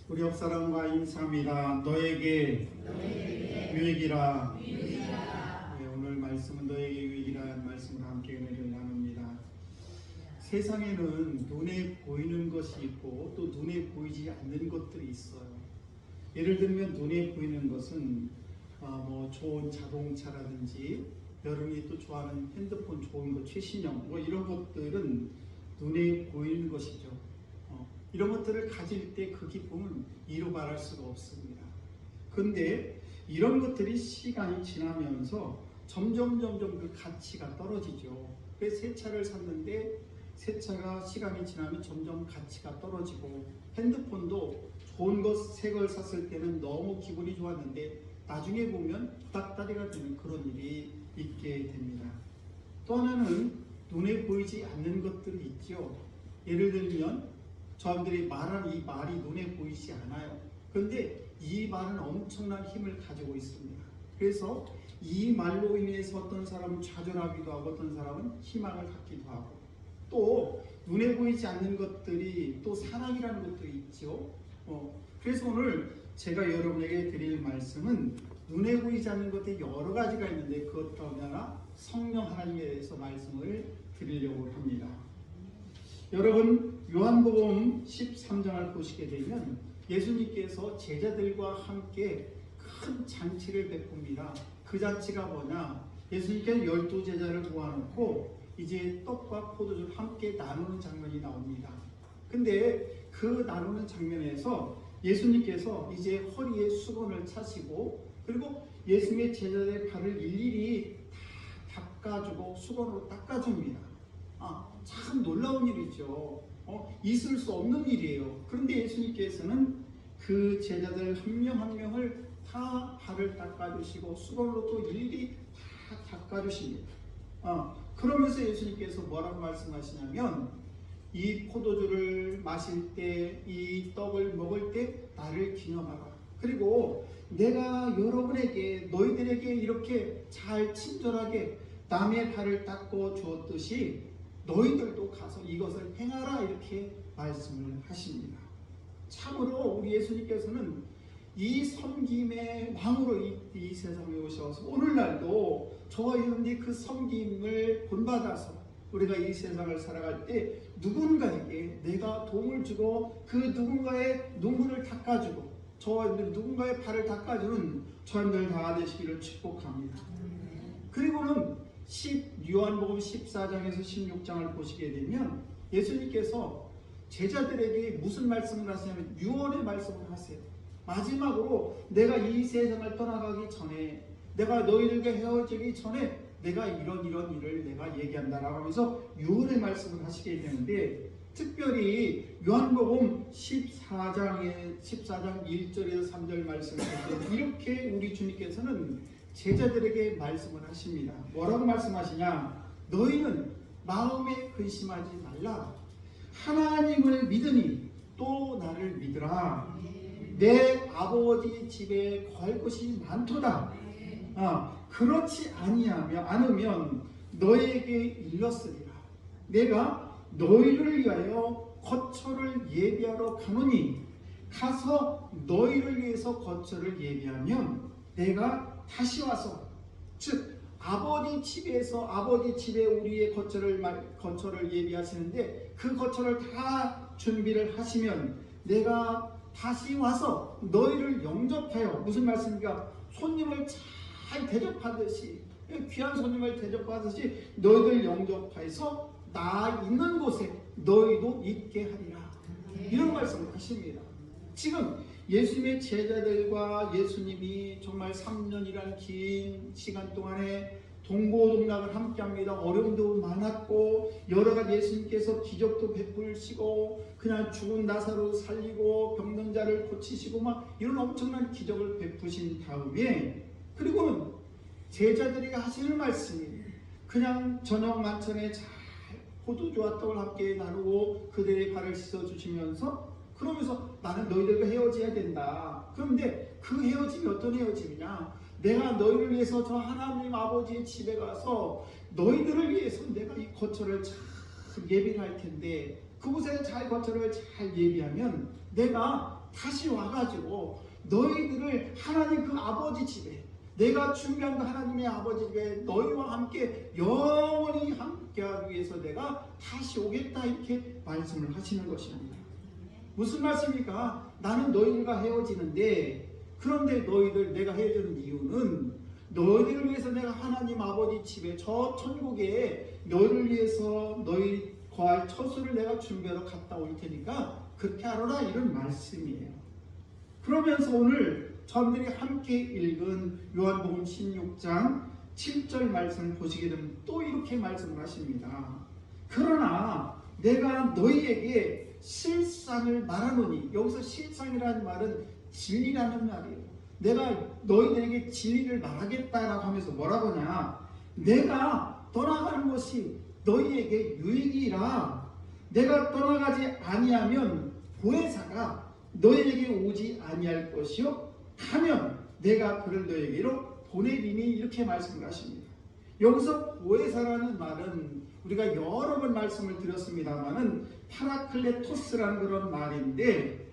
우리 옆사람과 인사합니다. 너에게 유익이라. 네, 오늘 말씀은 너에게 유익이라는 말씀을 함께 은혜를 나눕니다. 세상에는 눈에 보이는 것이 있고 또 눈에 보이지 않는 것들이 있어요. 예를 들면 눈에 보이는 것은 좋은 자동차라든지 여러분이 또 좋아하는 핸드폰 좋은 거 최신형 이런 것들은 눈에 보이는 것이죠. 이런 것들을 가질 때 그 기쁨은 이루 말할 수가 없습니다. 그런데 이런 것들이 시간이 지나면서 점점 그 가치가 떨어지죠. 그래서 새 차를 샀는데 새 차가 시간이 지나면 점점 가치가 떨어지고, 핸드폰도 좋은 것 새 걸 샀을 때는 너무 기분이 좋았는데 나중에 보면 부닥다리가 되는 그런 일이 있게 됩니다. 또 하나는 눈에 보이지 않는 것들이 있죠. 예를 들면 저들이 말하는 이 말이 눈에 보이지 않아요. 그런데 이 말은 엄청난 힘을 가지고 있습니다. 그래서 이 말로 인해서 어떤 사람은 좌절하기도 하고 어떤 사람은 희망을 갖기도 하고, 또 눈에 보이지 않는 것들이 또 사랑이라는 것도 있죠. 그래서 오늘 제가 여러분에게 드릴 말씀은 눈에 보이지 않는 것들이 여러 가지가 있는데 그것 가운데 하나 성령 하나님에 대해서 말씀을 드리려고 합니다. 여러분, 요한복음 13장을 보시게 되면 예수님께서 제자들과 함께 큰 잔치를 베풉니다. 그 잔치가 뭐냐? 예수님께서 12제자를 모아놓고 이제 떡과 포도주를 함께 나누는 장면이 나옵니다. 근데 그 나누는 장면에서 예수님께서 이제 허리에 수건을 차시고, 그리고 예수님의 제자들의 발을 일일이 다 닦아주고 수건으로 닦아줍니다. 참 놀라운 일이죠. 있을 수 없는 일이에요. 그런데 예수님께서는 그 제자들 한 명 한 명을 다 발을 닦아주시고 수건으로 또 일일이 다 닦아주십니다. 그러면서 예수님께서 뭐라고 말씀하시냐면, 이 포도주를 마실 때, 이 떡을 먹을 때 나를 기념하라. 그리고 내가 여러분에게, 너희들에게 이렇게 잘 친절하게 남의 발을 닦아 주었듯이 너희들도 가서 이것을 행하라, 이렇게 말씀을 하십니다. 참으로 우리 예수님께서는 이 섬김의 왕으로 이 세상에 오셔서 오늘날도 저와 여러분이 그 섬김을 본받아서 우리가 이 세상을 살아갈 때 누군가에게 내가 도움을 주고 그 누군가의 눈물을 닦아주고 저와 여러분들이 누군가의 발을 닦아주는 저희들 다 되시기를 축복합니다. 그리고는 요한복음 14장에서 16장을 보시게 되면 예수님께서 제자들에게 무슨 말씀을 하시냐면 유언의 말씀을 하세요. 마지막으로 내가 이 세상을 떠나가기 전에, 내가 너희들과 헤어지기 전에 내가 이런 일을 내가 얘기한다라고 하면서 유언의 말씀을 하시게 되는데, 특별히 요한복음 14장 1절에서 3절 말씀을 하시면 이렇게 우리 주님께서는 제자들에게 말씀을 하십니다. 뭐라고 말씀하시냐? 너희는 마음에 근심하지 말라. 하나님을 믿으니 또 나를 믿으라. 내 아버지 집에 거할 곳이 많도다. 그렇지 않으면 너에게 일렀으리라. 내가 너희를 위하여 거처를 예비하러 가노니, 가서 너희를 위해서 거처를 예비하면 내가 다시 와서, 즉 아버지 집에 우리의 거처를 예비하시는데 그 거처를 다 준비를 하시면 내가 다시 와서 너희를 영접하여, 무슨 말씀입니까? 손님을 잘 대접하듯이, 귀한 손님을 대접하듯이 너희들 영접하여서 나 있는 곳에 너희도 있게 하리라. 이런 말씀을 하십니다. 지금 예수님의 제자들과 예수님이 정말 3년이라는 긴 시간 동안에 동고동락을 함께합니다. 어려움도 많았고 여러 가지 예수님께서 기적도 베푸시고 그냥 죽은 나사로 살리고 병든 자를 고치시고 이런 엄청난 기적을 베푸신 다음에, 그리고는 제자들이 하시는 말씀이 그냥 저녁 만찬에 잘 포도주와 떡을 함께 나누고 그들의 발을 씻어주시면서 그러면서 나는 너희들과 헤어져야 된다. 그런데 그 헤어짐이 어떤 헤어짐이냐? 내가 너희를 위해서 저 하나님 아버지의 집에 가서 너희들을 위해서 내가 이 거처를 잘 예비할 텐데, 그곳에 잘 거처를 잘 예비하면 내가 다시 와가지고 너희들을 하나님 그 아버지 집에, 내가 준비한 그 하나님의 아버지 집에 너희와 함께 영원히 함께하기 위해서 내가 다시 오겠다, 이렇게 말씀을 하시는 것입니다. 무슨 말씀입니까? 나는 너희들과 헤어지는데, 그런데 내가 헤어지는 이유는 너희들을 위해서 내가 하나님 아버지 집에, 저 천국에 너희를 위해서 너희 거할 처소를 내가 준비하러 갔다 올 테니까 그렇게 하라, 이런 말씀이에요. 그러면서 오늘 저들이 함께 읽은 요한복음 16장 7절 말씀을 보시게 되면 또 이렇게 말씀을 하십니다. 그러나 내가 너희에게 실상을 말하노니, 여기서 실상이라는 말은 진리라는 말이에요. 내가 너희들에게 진리를 말하겠다라고 하면서 뭐라고 하냐, 내가 떠나가는 것이 너희에게 유익이라. 내가 떠나가지 아니하면 보혜사가 너희에게 오지 아니할 것이요, 가면 내가 그를 너희에게로 보내리니, 이렇게 말씀을 하십니다. 여기서 보혜사라는 말은 우리가 여러 번 말씀을 드렸습니다만은 파라클레토스라는 그런 말인데,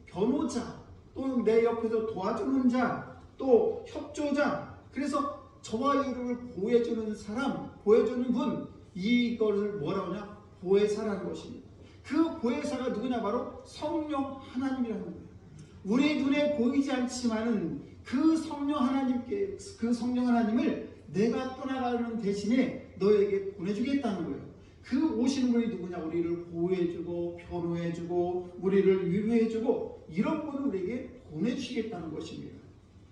변호자, 또 내 옆에서 도와주는 자, 또 협조자, 그래서 저와 여러분을 보호해주는 사람, 보호해주는 분, 이거를 뭐라고 하냐, 보혜사라는 것입니다. 그 보혜사가 누구냐, 바로 성령 하나님이라는 거예요. 우리 눈에 보이지 않지만은 그 성령 하나님께, 그 성령 하나님을 내가 떠나가는 대신에 너에게 보내주겠다는 거예요. 그 오시는 분이 누구냐, 우리를 보호해주고 변호해주고 우리를 위로해주고, 이런 분을 우리에게 보내주시겠다는 것입니다.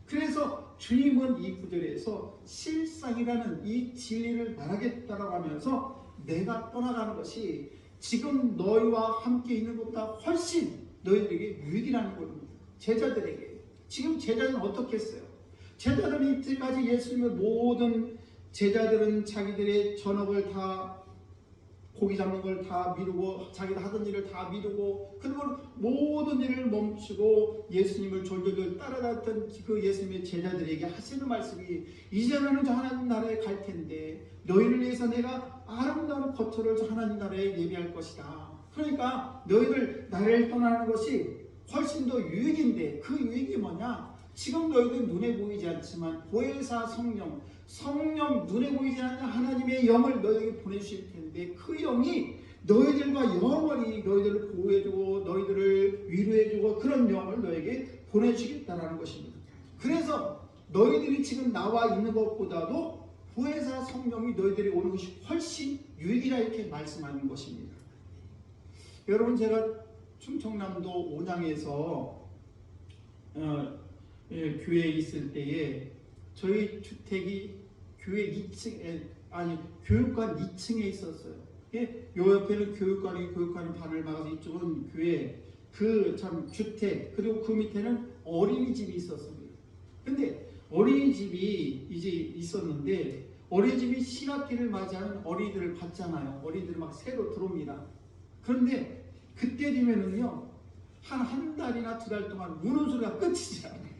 그래서 주님은 이 구절에서 실상이라는 이 진리를 말하겠다라고 하면서 내가 떠나가는 것이 지금 너희와 함께 있는 것보다 훨씬 너희들에게 유익이라는 겁니다. 제자들에게. 지금 제자들은 어떻게 했어요? 제자들은 이때까지 예수님의 모든 제자들은 자기들의 전업을 다, 고기 잡는 걸 다 미루고, 자기가 하던 일을 다 미루고, 그리고 모든 일을 멈추고 예수님을 졸졸졸 따라갔던 그 예수님의 제자들에게 하시는 말씀이, 이제 너는 저 하나님 나라에 갈 텐데 너희를 위해서 내가 아름다운 거처를 저 하나님 나라에 예비할 것이다. 그러니까 너희들 나라를 떠나는 것이 훨씬 더 유익인데, 그 유익이 뭐냐? 지금 너희들 눈에 보이지 않지만 보혜사 성령 눈에 보이지 않는 하나님의 영을 너희에게 보내주실 텐데, 그 영이 너희들과 영원히 너희들을 보호해주고 너희들을 위로해주고 그런 영을 너희에게 보내주겠다는 것입니다. 그래서 너희들이 지금 나와 있는 것보다도 보혜사 성령이 너희들이 오는 것이 훨씬 유익이라, 이렇게 말씀하는 것입니다. 여러분, 제가 충청남도 온양에서 교회에 있을 때에 저희 주택이 교회 2층에, 교육관 2층에 있었어요. 요 옆에는 교육관이 반을 막아서 이쪽은 교회, 그 참 주택, 그리고 그 밑에는 어린이집이 있었습니다. 근데 어린이집이 이제 있었는데, 어린이집이 신학기를 맞이하는 어린이들을 받잖아요. 어린이들이 막 새로 들어옵니다. 그런데 그때 되면은요, 한 달이나 2달 동안 우는 소리가 끊이지 않아요.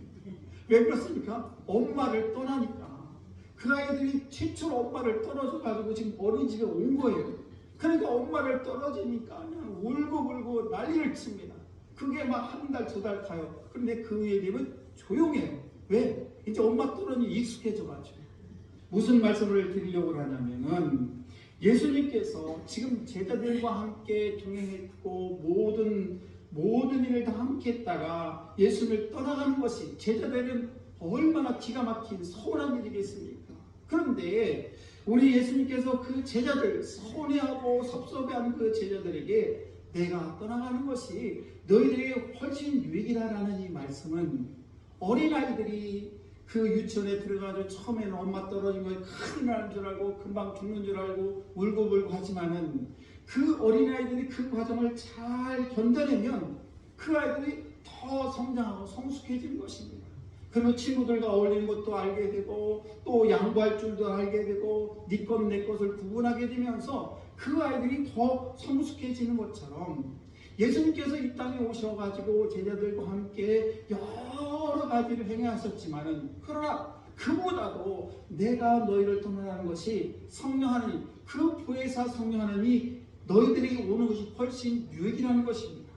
왜 그렇습니까? 엄마를 떠나니까. 그 아이들이 최초로 엄마를 떨어져가지고 지금 어린이집에 온 거예요. 그러니까 엄마를 떨어지니까 그냥 울고 난리를 칩니다. 그게 막 1달, 2달 가요. 그런데 그 후에 되면 조용해요. 왜? 이제 엄마 떨어지니 익숙해져가지고. 무슨 말씀을 드리려고 하냐면은, 예수님께서 지금 제자들과 함께 동행했고 모든 일을 다 함께 했다가 예수님을 떠나가는 것이 제자들은 얼마나 기가 막힌 서운한 일이겠습니까? 그런데 우리 예수님께서 그 제자들, 서운해하고 섭섭해하는 그 제자들에게 내가 떠나가는 것이 너희들에게 훨씬 유익이라는 이 말씀은, 어린아이들이 그 유치원에 들어가서 처음에는 엄마 떨어진 거에 큰일 나는 줄 알고 금방 죽는 줄 알고 울고 하지만은, 그 어린아이들이 그 과정을 잘 견뎌내면 그 아이들이 더 성장하고 성숙해지는 것입니다. 그러면 친구들과 어울리는 것도 알게 되고, 또 양보할 줄도 알게 되고, 네 것 내 것을 구분하게 되면서 그 아이들이 더 성숙해지는 것처럼, 예수님께서 이 땅에 오셔가지고 제자들과 함께 여러 가지를 행하셨지만은, 그러나 그보다도 내가 너희를 떠나는 것이 성령 하나님, 그 보혜사 성령 하나님이 너희들에게 오는 것이 훨씬 유익이라는 것입니다.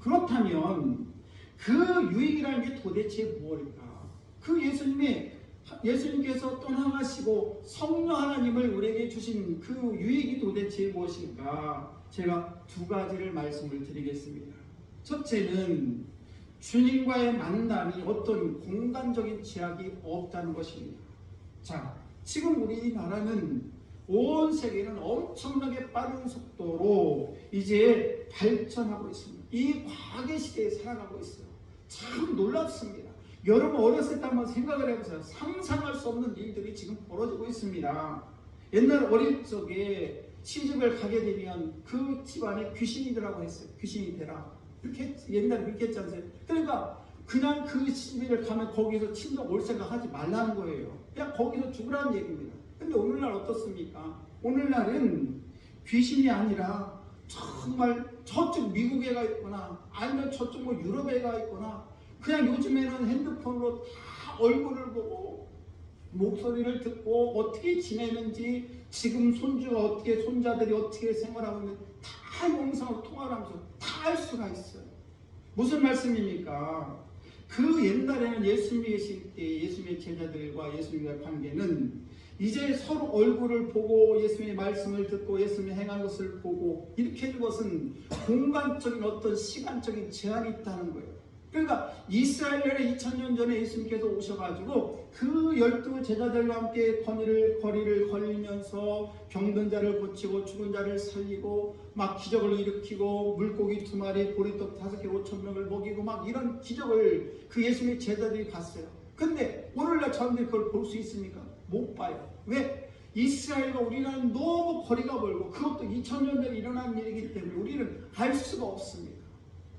그렇다면 그 유익이라는 게 도대체 무엇일까? 그 예수님께서 떠나가시고 성령 하나님을 우리에게 주신 그 유익이 도대체 무엇일까? 제가 두 가지를 말씀을 드리겠습니다. 첫째는 주님과의 만남이 어떤 공간적인 제약이 없다는 것입니다. 자, 지금 우리나라는 온 세계는 엄청나게 빠른 속도로 이제 발전하고 있습니다. 이 과학의 시대에 살아가고 있어요. 참 놀랍습니다. 여러분 어렸을 때 한번 생각을 해보세요. 상상할 수 없는 일들이 지금 벌어지고 있습니다. 옛날 어릴 적에 시집을 가게 되면 그 집안에 귀신이더라고 했어요. 귀신이 되라. 이렇게 옛날에 그렇게 했지 않습니까? 그러니까 그냥 그 시집을 가면 거기서 친정 올 생각 하지 말라는 거예요. 그냥 거기서 죽으라는 얘기입니다. 근데 오늘날 어떻습니까? 오늘날은 귀신이 아니라 정말 저쪽 미국에 가 있거나 아니면 저쪽 뭐 유럽에 가 있거나 그냥 요즘에는 핸드폰으로 다 얼굴을 보고 목소리를 듣고 어떻게 지내는지 지금 손주가 어떻게 손자들이 어떻게 생활하고 있는지 다 영상으로 통화를 하면서 다 알 수가 있어요. 무슨 말씀입니까? 그 옛날에는 예수님이 계실 때 예수님의 제자들과 예수님과의 관계는 이제 서로 얼굴을 보고 예수님의 말씀을 듣고 예수님의 행한 것을 보고 이렇게 하는 것은 공간적인 어떤 시간적인 제한이 있다는 거예요. 그러니까 이스라엘에 2000년 전에 예수님께서 오셔가지고 그 12 제자들과 함께 거리를 걸리면서 병든 자를 고치고 죽은 자를 살리고 막 기적을 일으키고 물고기 2마리 보리떡 5개 5,000명을 먹이고 막 이런 기적을 그 예수님의 제자들이 봤어요. 근데 오늘날 사람들이 그걸 볼 수 있습니까? 못 봐요. 왜? 이스라엘과 우리나라는 너무 거리가 멀고 그것도 2000년 전에 일어난 일이기 때문에 우리는 알 수가 없습니다.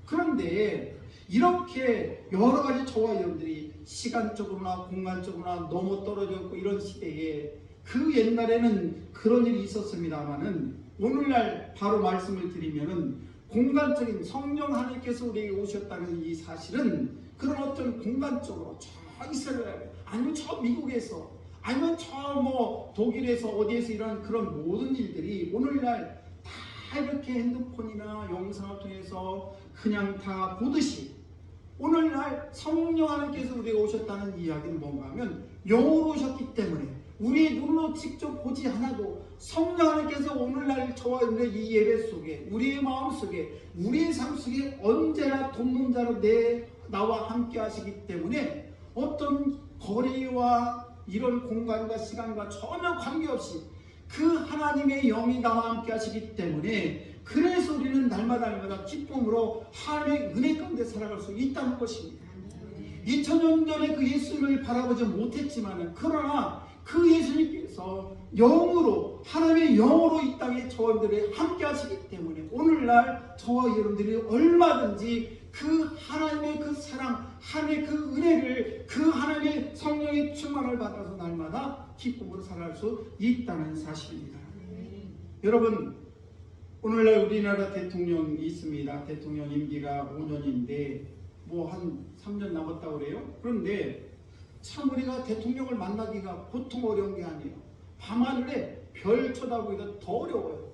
그런데 이렇게 여러 가지 저와 여러분들이 시간적으로나 공간적으로나 너무 떨어져 있고 이런 시대에 그 옛날에는 그런 일이 있었습니다만은 오늘날 바로 말씀을 드리면은 공간적인 성령 하나님께서 우리에게 오셨다는 이 사실은 그런 어떤 공간적으로 저 이스라엘 아니면 저 미국에서 아니면 저 뭐 독일에서 어디에서 일어난 그런 모든 일들이 오늘날 다 이렇게 핸드폰이나 영상을 통해서 그냥 다 보듯이 오늘날 성령 하나님께서 우리에게 오셨다는 이야기는 뭔가 하면 영으로 오셨기 때문에 우리의 눈으로 직접 보지 않아도 성령 하나님께서 오늘날 저와 여러분의 이 예배 속에 우리의 마음 속에 우리의 삶 속에 언제나 돕는 자로 나와 함께 하시기 때문에 어떤 거리와 이런 공간과 시간과 전혀 관계없이 그 하나님의 영이 나와 함께 하시기 때문에 그래서 우리는 날마다 기쁨으로 하나님의 은혜 가운데 살아갈 수 있다는 것입니다. 2000년 전에 그 예수님을 바라보지 못했지만 그러나 그 예수님께서 영으로 하나님의 영으로 이 땅에 저와 여러분들이 함께 하시기 때문에 오늘날 저와 여러분들이 얼마든지 그 하나님의 그 사랑 하나님의 그 은혜를 그 하나님의 성령의 충만을 받아서 날마다 기쁨으로 살아갈 수 있다는 사실입니다. 여러분 오늘날 우리나라 대통령이 있습니다. 대통령 임기가 5년인데 뭐 한 3년 남았다고 그래요. 그런데 참 우리가 대통령을 만나기가 보통 어려운 게 아니에요. 밤하늘에 별 쳐다보기가 더 어려워요.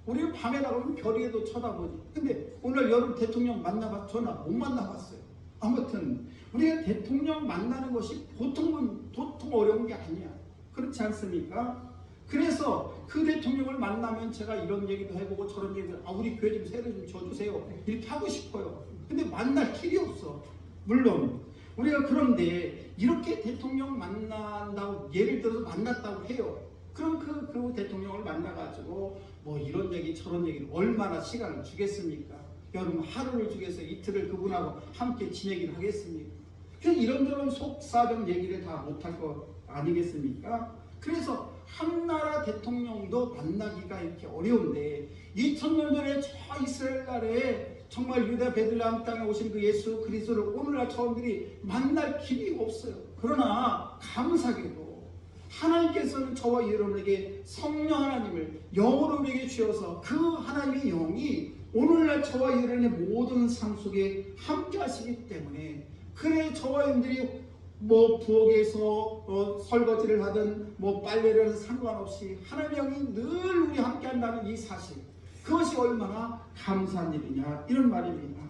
우리는 밤에 나가면 별에도 쳐다보지. 근데 오늘 여러분 대통령 만나봤 저나 못 만나봤어요. 아무튼 우리가 대통령 만나는 것이 보통 어려운 게 아니야. 그렇지 않습니까? 그래서 그 대통령을 만나면 제가 이런 얘기도 해보고 저런 얘기도 우리 교회 좀 세례 좀 줘주세요 이렇게 하고 싶어요. 근데 만날 길이 없어. 물론 우리가 그런데 이렇게 대통령 만난다고 예를 들어서 만났다고 해요. 그럼 그 대통령을 만나가지고 뭐 이런 얘기 저런 얘기를 얼마나 시간을 주겠습니까? 여러분 하루를 주겠어요? 이틀을 그분하고 함께 지내기를 하겠습니까? 그냥 이런저런 속사정 얘기를 다 못할 거 아니겠습니까? 그래서 한 나라 대통령도 만나기가 이렇게 어려운데 2000년 전에 저 이스라엘 나라에 정말 유다 베들레헴 땅에 오신 그 예수 그리스도를 오늘날 저들이 만날 길이 없어요. 그러나 감사하게도 하나님께서는 저와 여러분에게 성령 하나님을 영으로 우리에게 주셔서 그 하나님의 영이 오늘날 저와 여러분의 모든 삶 속에 함께 하시기 때문에 그래 저와 여러분들이 뭐 부엌에서 설거지를 하든 뭐 빨래를 하든 상관없이 하나님의 영이 늘 우리 함께 한다는 이 사실 그것이 얼마나 감사한 일이냐 이런 말입니다.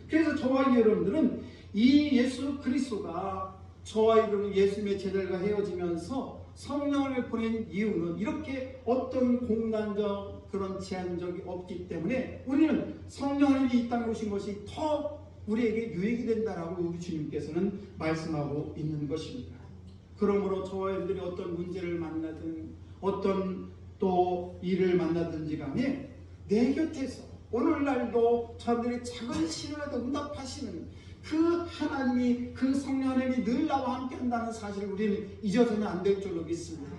그래서 저와 여러분들은 이 예수 그리스도가 저와 여러분 예수님의 제자들과 헤어지면서 성령을 보낸 이유는 이렇게 어떤 공간적 그런 제한적이 없기 때문에 우리는 성령 하나님이 이 땅에 오신 것이 더 우리에게 유익이 된다라고 우리 주님께서는 말씀하고 있는 것입니다. 그러므로 저와 여러분들이 어떤 문제를 만나든 어떤 또 일을 만나든지 간에 내 곁에서 오늘날도 저들이 작은 신호라도 응답하시는 그 하나님이 그 성령 하나님이 늘 나와 함께 한다는 사실을 우리는 잊어서는 안 될 줄로 믿습니다.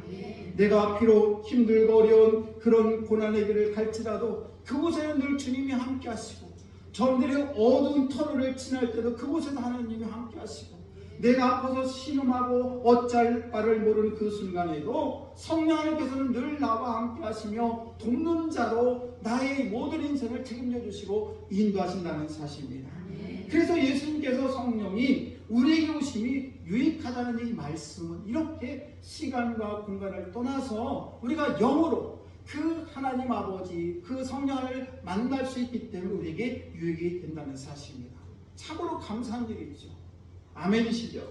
내가 비록 힘들고 어려운 그런 고난의 길을 갈지라도 그곳에는 늘 주님이 함께 하시고 저들의 어두운 터널을 지날 때도 그곳에도 하나님이 함께 하시고 내가 아파서 신음하고 어찌할 바를 모르는 그 순간에도 성령 하나님께서는 늘 나와 함께 하시며 돕는 자로 나의 모든 인생을 책임져 주시고 인도하신다는 사실입니다. 그래서 예수님께서 성령이 우리에게 오심이 유익하다는 이 말씀은 이렇게 시간과 공간을 떠나서 우리가 영으로 그 하나님 아버지 그 성령을 만날 수 있기 때문에 우리에게 유익이 된다는 사실입니다. 참으로 감사한 일이죠. 아멘이시죠?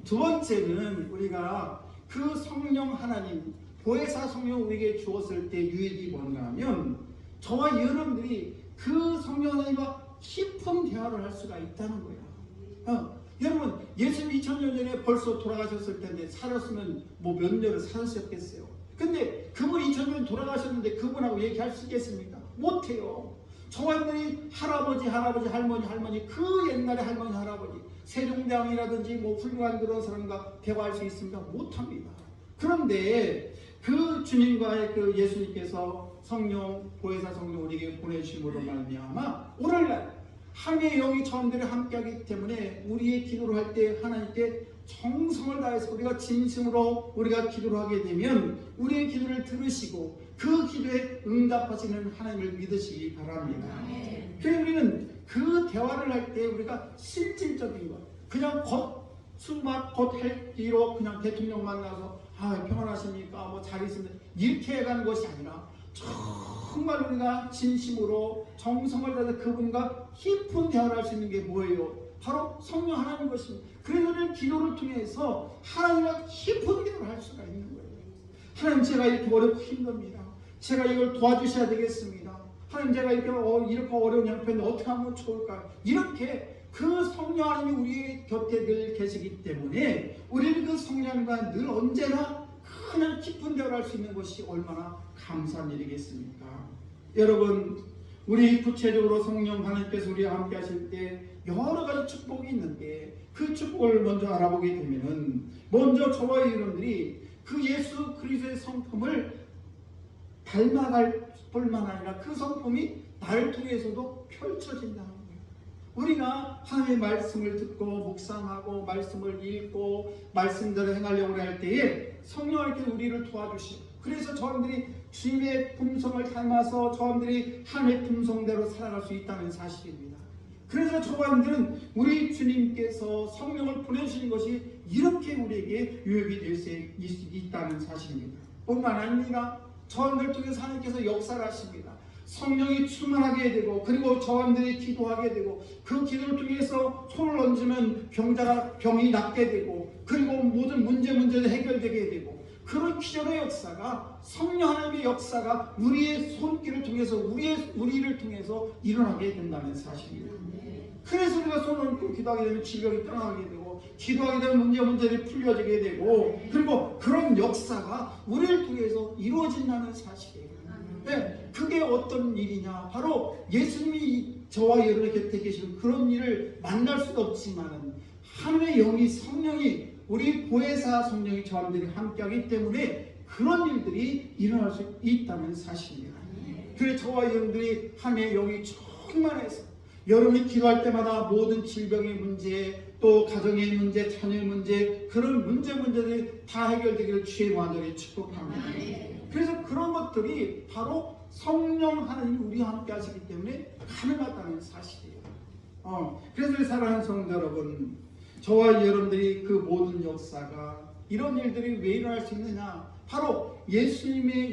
두 번째는 우리가 그 성령 하나님 보혜사 성령 우리에게 주었을 때 유익이 뭔가 하면 저와 여러분들이 그 성령 하나님과 깊은 대화를 할 수가 있다는 거예요. 여러분 예수님 2000년 전에 벌써 돌아가셨을 텐데 살았으면 뭐 몇 년을 사셨겠어요. 근데 그분 2000년 돌아가셨는데 그분하고 얘기할 수 있겠습니까? 못해요. 저와 여러분이 할아버지 할머니 그 옛날의 할머니 할아버지 세종대왕이라든지 뭐 훌륭한 그런 사람과 대화할 수 있습니까? 못합니다. 그런데 그 주님과의 그 예수님께서 성령 보혜사 성령 우리에게 보내주심으로 말미암아 오늘날 하나님의 영이 저들이 함께하기 때문에 우리의 기도를 할 때 하나님께 정성을 다해서 우리가 진심으로 우리가 기도를 하게 되면 우리의 기도를 들으시고 그 기도에 응답하시는 하나님을 믿으시기 바랍니다. 그래서 우리는 그 대화를 할 때 우리가 실질적인 것 그냥 겉할 기로 그냥 대통령 만나서 평안하십니까? 뭐 잘 있습니다. 이렇게 해가는 것이 아니라 정말 우리가 진심으로 정성을 다해서 그분과 깊은 대화를 할 수 있는 게 뭐예요? 바로 성령 하나님 것입니다. 그래서 우리는 기도를 통해서 하나님과 깊은 대화를 할 수가 있는 거예요. 하나님 제가 이렇게 어렵고 힘듭니다. 제가 이걸 도와주셔야 되겠습니다. 하나님 제가 이렇게 어려운 형편인데 어떻게 하면 좋을까요? 이렇게 그 성령 하나님이 우리 곁에 늘 계시기 때문에 우리는 그 성령과 늘 언제나 그냥 깊은 대화를 할 수 있는 것이 얼마나 감사한 일이겠습니까? 여러분 우리 구체적으로 성령 하나님께서 우리와 함께 하실 때 여러 가지 축복이 있는데 그 축복을 먼저 알아보게 되면은 먼저 저와 여러분들이 그 예수 그리스도의 성품을 닮아갈 뿐만 아니라 그 성품이 나를 통해서도 펼쳐진다는 거예요. 우리가 하나님의 말씀을 듣고 묵상하고 말씀을 읽고 말씀대로 행하려고 할 때에 성령님께서 우리를 도와주시고 그래서 저분들이 주님의 품성을 닮아서 저분들이 하나님의 품성대로 살아갈 수 있다는 사실입니다. 그래서 저분들은 우리 주님께서 성령을 보내주신 것이 이렇게 우리에게 유익이 될 수 있다는 사실입니다. 뿐만 아니라 저분들 통해서 하나님께서 역사를 하십니다. 성령이 충만하게 되고 그리고 저분들이 기도하게 되고 그 기도를 통해서 손을 얹으면 병이 낫게 되고 그리고 모든 문제도 해결되게 되고 그런 기적의 역사가 성령 하나님의 역사가 우리의 손길을 통해서 우리를 통해서 일어나게 된다는 사실입니다. 그래서 우리가 손을 얹고 기도하게 되면 질병이 떠나게 되고 기도하게 되면 문제들이 풀려지게 되고 그리고 그런 역사가 우리를 통해서 이루어진다는 사실이에요. 네, 그게 어떤 일이냐? 바로 예수님이 저와 여러분의 곁에 계시는 그런 일을 만날 수도 없지만 하나님의 영이 성령이 우리 보혜사 성령이 저와들이 함께하기 때문에 그런 일들이 일어날 수 있다는 사실입니다. 그래서 저와 여러분들이 하나님의 영이 충만해서 여러분이 기도할 때마다 모든 질병의 문제 또 가정의 문제, 자녀의 문제 그런 문제들이 다 해결되기를 주의 만전에 축복합니다. 그래서 그런 것들이 바로 성령 하나님이 우리와 함께 하시기 때문에 가능하다는 사실이에요. 그래서 사랑하는 성도 여러분 저와 여러분들이 그 모든 역사가 이런 일들이 왜 일어날 수 있느냐? 바로 예수님과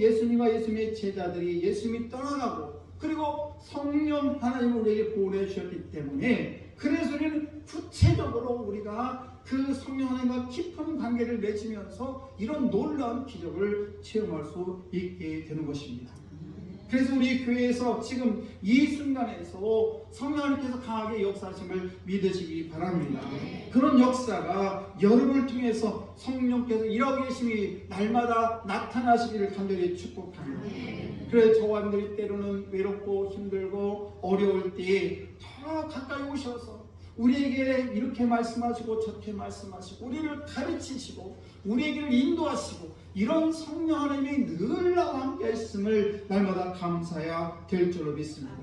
예수님의 제자들이 예수님이 떠나가고 그리고 성령 하나님을 우리에게 보내주셨기 때문에 그래서 우리는 구체적으로 우리가 그 성령 하나님과 깊은 관계를 맺으면서 이런 놀라운 기적을 체험할 수 있게 되는 것입니다. 그래서 우리 교회에서 지금 이 순간에서 성령 하나님께서 강하게 역사하심을 믿으시기 바랍니다. 그런 역사가 여러분을 통해서 성령께서 일하고 계심이 날마다 나타나시기를 간절히 축복합니다. 그래서 저와 여러분들이 때로는 외롭고 힘들고 어려울 때에 더 가까이 오셔서 우리에게 이렇게 말씀하시고 저렇게 말씀하시고 우리를 가르치시고 우리에게 인도하시고 이런 성령 하나님이 늘 나와 함께 하셨음을 날마다 감사해야 될 줄로 믿습니다.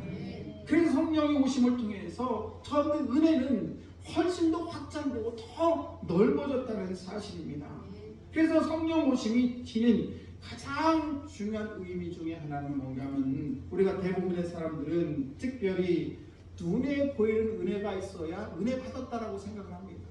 그래서 성령의 오심을 통해서 저는 은혜는 훨씬 더 확장되고 더 넓어졌다는 사실입니다. 그래서 성령 오심이 지닌 가장 중요한 의미 중에 하나는 뭔가 하면 우리가 대부분의 사람들은 특별히 눈에 보이는 은혜가 있어야 은혜 받았다라고 생각을 합니다.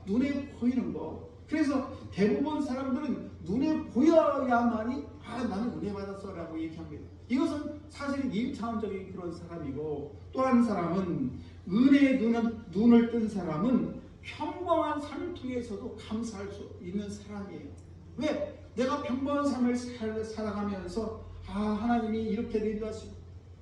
눈에 보이는 거. 그래서 대부분 사람들은 눈에 보여야만이 나는 은혜 받았어 라고 얘기합니다. 이것은 사실은 1차원적인 그런 사람이고 또 한 사람은 은혜의 눈을 뜬 사람은 평범한 삶을 통해서도 감사할 수 있는 사람이에요. 왜? 내가 평범한 삶을 살아가면서 하나님이 이렇게 인도하시고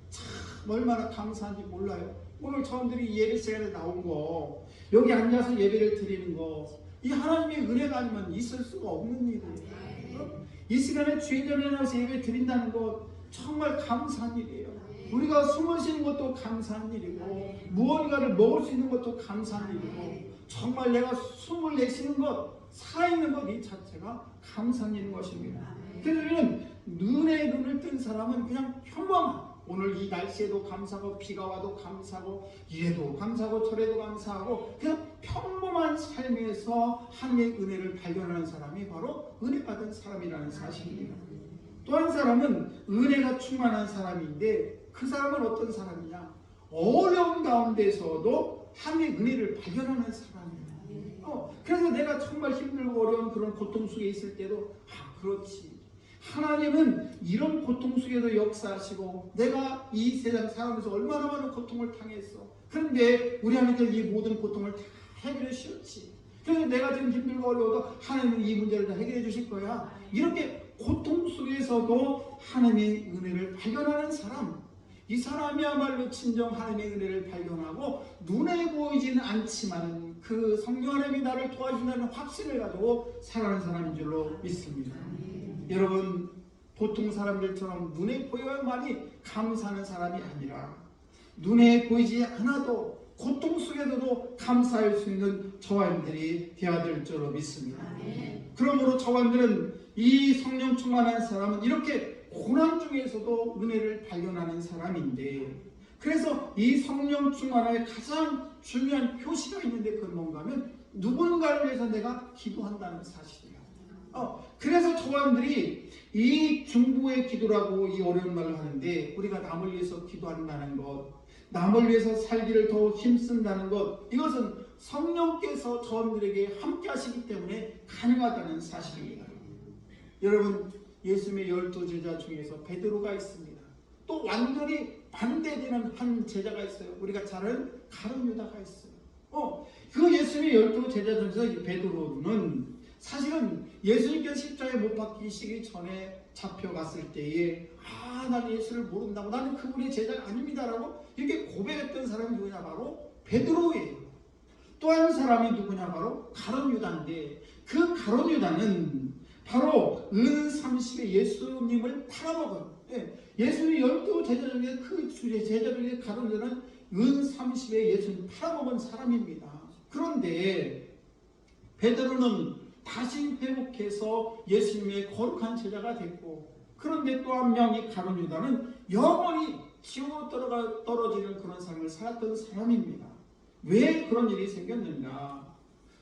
참 얼마나 감사한지 몰라요. 오늘 저분들이 예배 시간에 나온 거 여기 앉아서 예배를 드리는 거 이 하나님의 은혜가 아니면 있을 수가 없는 일이에요. 이 시간에 주의 전에 나와서 예배 드린다는 것 정말 감사한 일이에요. 우리가 숨을 쉬는 것도 감사한 일이고 무언가를 먹을 수 있는 것도 감사한 일이고 정말 내가 숨을 내쉬는 것 살아있는 것 이 자체가 감사한 일인 것입니다. 그래서 우리는 눈을 뜬 사람은 그냥 평범한 오늘 이 날씨에도 감사하고 비가 와도 감사하고 이래도 감사하고 저래도 감사하고 그냥 평범한 삶에서 하나님의 은혜를 발견하는 사람이 바로 은혜 받은 사람이라는 사실입니다. 또 한 사람은 은혜가 충만한 사람인데 그 사람은 어떤 사람이냐? 어려운 가운데서도 하나님의 은혜를 발견하는 사람이에요. 그래서 내가 정말 힘들고 어려운 그런 고통 속에 있을 때도 그렇지. 하나님은 이런 고통 속에도 역사하시고 내가 이 세상 살아가면서 얼마나 많은 고통을 당했어. 그런데 우리 하나님께서 이 모든 고통을 다 해결해 주셨지. 그래서 내가 지금 힘들고 어려워도 하나님은 이 문제를 다 해결해 주실 거야. 이렇게 고통 속에서도 하나님의 은혜를 발견하는 사람, 이 사람이야말로 진정 하나님의 은혜를 발견하고 눈에 보이지는 않지만 그 성령 하나님이 나를 도와준다는 확신을 가지고 살아가는 사람인 줄로 믿습니다. 여러분, 보통 사람들처럼 눈에 보여야만이 감사하는 사람이 아니라 눈에 보이지 않아도 고통 속에서도 감사할 수 있는 저와 여러분들이 되어야 될 줄로 믿습니다. 그러므로 저와 여러분들은 이 성령 충만한 사람은 이렇게 고난 중에서도 은혜를 발견하는 사람인데 그래서 이 성령 충만함의 가장 중요한 표시가 있는데 그건 뭔가 하면 누군가를 위해서 내가 기도한다는 사실이에요. 그래서 저와 여러분들이 이 중보의 기도라고 이 어려운 말을 하는데 우리가 남을 위해서 기도한다는 것, 남을 위해서 살기를 더 힘쓴다는 것, 이것은 성령께서 저분들에게 함께 하시기 때문에 가능하다는 사실입니다. 여러분, 예수님의 12제자 중에서 베드로가 있습니다. 또 완전히 반대되는 한 제자가 있어요. 우리가 잘 아는 가룟 유다가 있어요. 그 예수님의 12제자 중에서 이 베드로는 사실은 예수님께서 십자가에 못 박히시기 전에 잡혀갔을 때에 난 예수를 모른다고 나는 그분의 제자가 아닙니다라고 이렇게 고백했던 사람이 누구냐? 바로 베드로예요. 또 한 사람이 누구냐? 바로 가룟 유다인데 그 가룟 유다는 바로 은 30에 예수님을 팔아먹은 예수님의 12제자 중에 그 제자 중에 가룟 유다는 은 30에 예수님을 팔아먹은 사람입니다. 그런데 베드로는 다시 회복해서 예수님의 거룩한 제자가 됐고 그런데 또 한 명이 가룟 유다는 영원히 지옥으로 떨어지는 그런 삶을 살았던 사람입니다. 왜 그런 일이 생겼는가?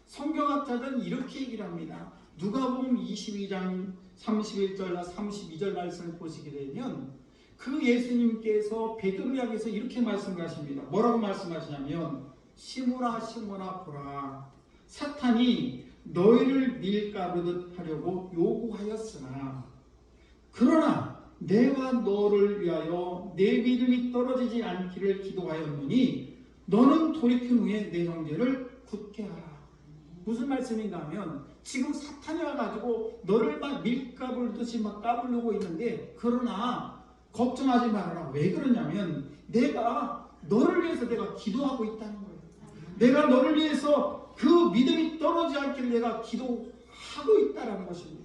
성경학자들은 이렇게 얘기를 합니다. 누가복음 22장 31절과 32절 말씀을 보시게 되면 그 예수님께서 베드로 향해서 이렇게 말씀하십니다. 뭐라고 말씀하시냐면 시몬아 시몬아 보라 사탄이 너희를 밀가루듯 하려고 요구하였으나 그러나 내가 너를 위하여 내 믿음이 떨어지지 않기를 기도하였노니 너는 돌이킨 후에 내 형제를 굳게 하라. 무슨 말씀인가 하면 지금 사탄이 와가지고 너를 막 밀가루듯이 막 까불려고 있는데 그러나 걱정하지 말아라. 왜 그러냐면 내가 너를 위해서 내가 기도하고 있다는 거예요. 내가 너를 위해서 그 믿음이 떨어지지 않기를 내가 기도하고 있다는 것입니다.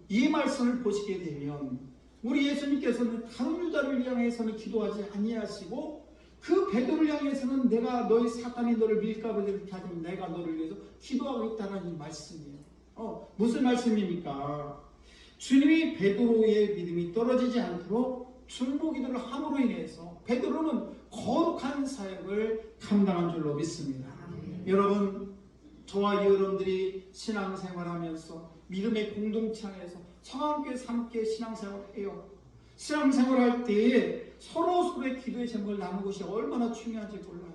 이 말씀을 보시게 되면 우리 예수님께서는 다른 유다를 향해서는 기도하지 아니하시고 그 베드로를 향해서는 내가 너희 사탄이 너를 밀가루듯이 하지만 내가 너를 위해서 기도하고 있다는 이 말씀이에요. 무슨 말씀입니까? 주님이 베드로의 믿음이 떨어지지 않도록 중보기도를 함으로 인해서 베드로는 거룩한 사역을 감당한 줄로 믿습니다. 여러분, 저와 여러분들이 신앙생활하면서 믿음의 공동체 안에서 성함교회에서 함께 신앙생활해요. 신앙생활할 때에 서로서로의 기도의 제목을 나누는 것이 얼마나 중요한지 몰라요.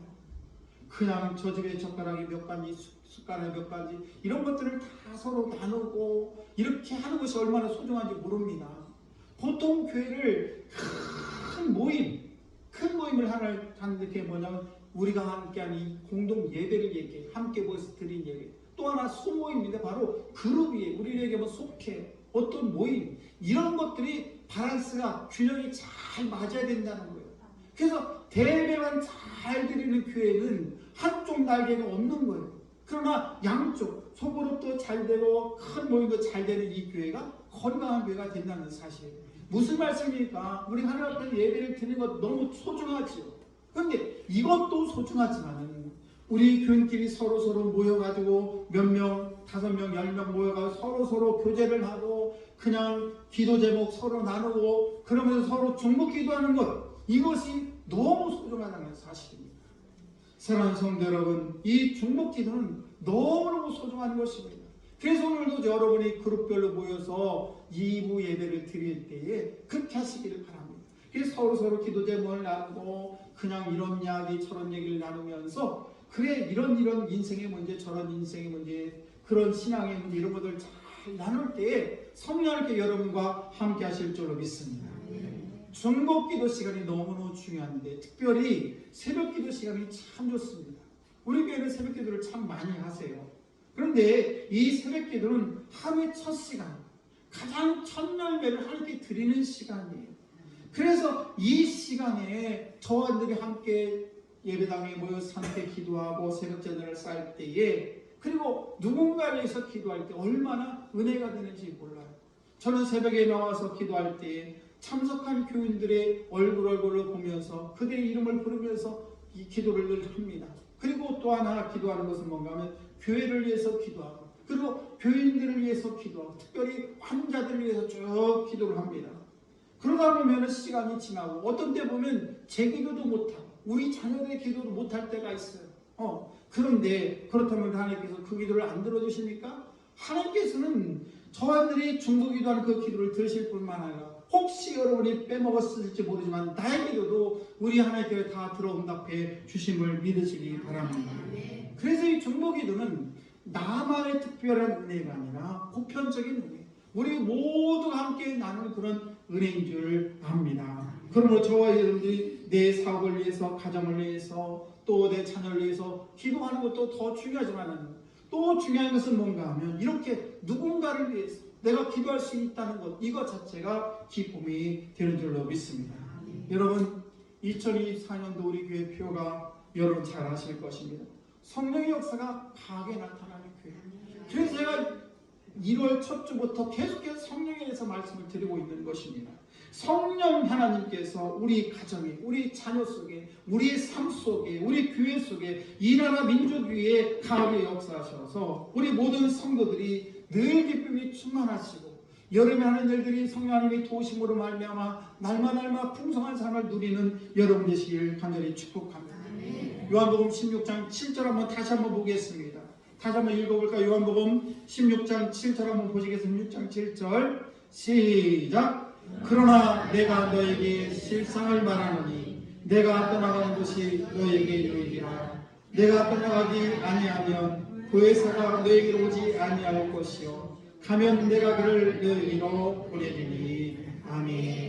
그냥 저 집에 젓가락이 몇 가지, 숟가락이 몇 가지 이런 것들을 다 서로 나누고 이렇게 하는 것이 얼마나 소중한지 모릅니다. 보통 교회를 큰 모임을 하는데 그게 뭐냐면 우리가 함께하는 이 공동 예배를 얘기해. 함께 모여서 드린 예배. 또 하나 소모임인데 바로 그룹이에요. 우리에게 뭐 속해 어떤 모임 이런 것들이 밸런스가 균형이 잘 맞아야 된다는 거예요. 그래서 대배만 잘 드리는 교회는 한쪽 날개가 없는 거예요. 그러나 양쪽 소그룹도 잘 되고 큰 모임도 잘 되는 이 교회가 건강한 교회가 된다는 사실이에요. 무슨 말씀입니까? 우리 하나님 앞에 예배를 드리는 것 너무 소중하지요. 그런데 이것도 소중하지만은 우리 교인끼리 서로 모여가지고 몇 명, 5명, 10명 모여가지고 서로 교제를 하고 그냥 기도 제목 서로 나누고 그러면서 서로 중보 기도하는 것 이것이 너무 소중하다는 사실입니다. 사랑하는 성도 여러분, 이 중보 기도는 너무너무 소중한 것입니다. 그래서 오늘도 여러분이 그룹별로 모여서 2부 예배를 드릴 때에 그렇게 하시기를 바랍니다. 그래서 서로 기도 제목을 나누고 그냥 이런 이야기 저런 얘기를 나누면서 그래 이런 인생의 문제 저런 인생의 문제 그런 신앙의 문제 이런 것들 잘 나눌 때에 성령님께 여러분과 함께 하실 줄로 믿습니다. 중보 기도 시간이 너무너무 중요한데 특별히 새벽 기도 시간이 참 좋습니다. 우리 교회는 새벽 기도를 참 많이 하세요. 그런데 이 새벽 기도는 하루의 첫 시간 가장 첫 열매를 하나님께 드리는 시간이에요. 그래서 이 시간에 저와들이 함께 예배당에 모여서 함께 기도하고 새벽 제단을 쌓을 때에 그리고 누군가를 위해서 기도할 때 얼마나 은혜가 되는지 몰라요. 저는 새벽에 나와서 기도할 때 참석한 교인들의 얼굴을 보면서 그들의 이름을 부르면서 이 기도를 늘 합니다. 그리고 또 하나 기도하는 것은 뭔가 하면 교회를 위해서 기도하고 그리고 교인들을 위해서 기도하고 특별히 환자들을 위해서 쭉 기도를 합니다. 그러다 보면 시간이 지나고 어떤 때 보면 제 기도도 못하고 우리 자녀들의 기도도 못할 때가 있어요. 그런데 그렇다면 하나님께서 그 기도를 안 들어주십니까? 하나님께서는 저한들이 중보 기도하는 그 기도를 들으실 뿐만 아니라 혹시 여러분이 빼먹었을지 모르지만 나의 기도도 우리 하나님께 다 들어응답해 주심을 믿으시기 바랍니다. 그래서 이 중보 기도는 나만의 특별한 은혜가 아니라 보편적인 은혜, 우리 모두가 함께 나누는 그런 은혜인 줄 압니다. 그러므로 저와 여러분들이 내 사업을 위해서, 가정을 위해서, 또 내 자녀를 위해서 기도하는 것도 더 중요하지만 또 중요한 것은 뭔가 하면 이렇게 누군가를 위해서 내가 기도할 수 있다는 것, 이것 자체가 기쁨이 되는 줄로 믿습니다. 여러분, 2024년도 우리 교회 표가 여러분 잘 아실 것입니다. 성령의 역사가 강하게 나타나는 교회. 그래서 제가 1월 첫 주부터 계속해서 성령에 대해서 말씀을 드리고 있는 것입니다. 성령 하나님께서 우리 가정에, 우리 자녀 속에, 우리의 삶 속에, 우리 교회 속에 이 나라 민족 위에 강하게 역사하셔서 우리 모든 성도들이 늘 기쁨이 충만하시고 여름에 하는 일들이 성령 하나님의 도우심으로 말미암아 날마다 풍성한 삶을 누리는 여러분 되시길 간절히 축복합니다. 요한복음 16장 7절 한번 다시 한번 보겠습니다. 다시 한번 읽어볼까요? 요한복음 16장 7절 한번 보시겠습니다. 16장 7절 시작. 그러나 내가 너에게 실상을 말하노니 내가 떠나가는 곳이 너에게 유익이라. 내가 떠나가지 아니하면 그 의사가 너에게로 오지 아니할 것이요 가면 내가 그를 너에게로 보내리니. 아멘.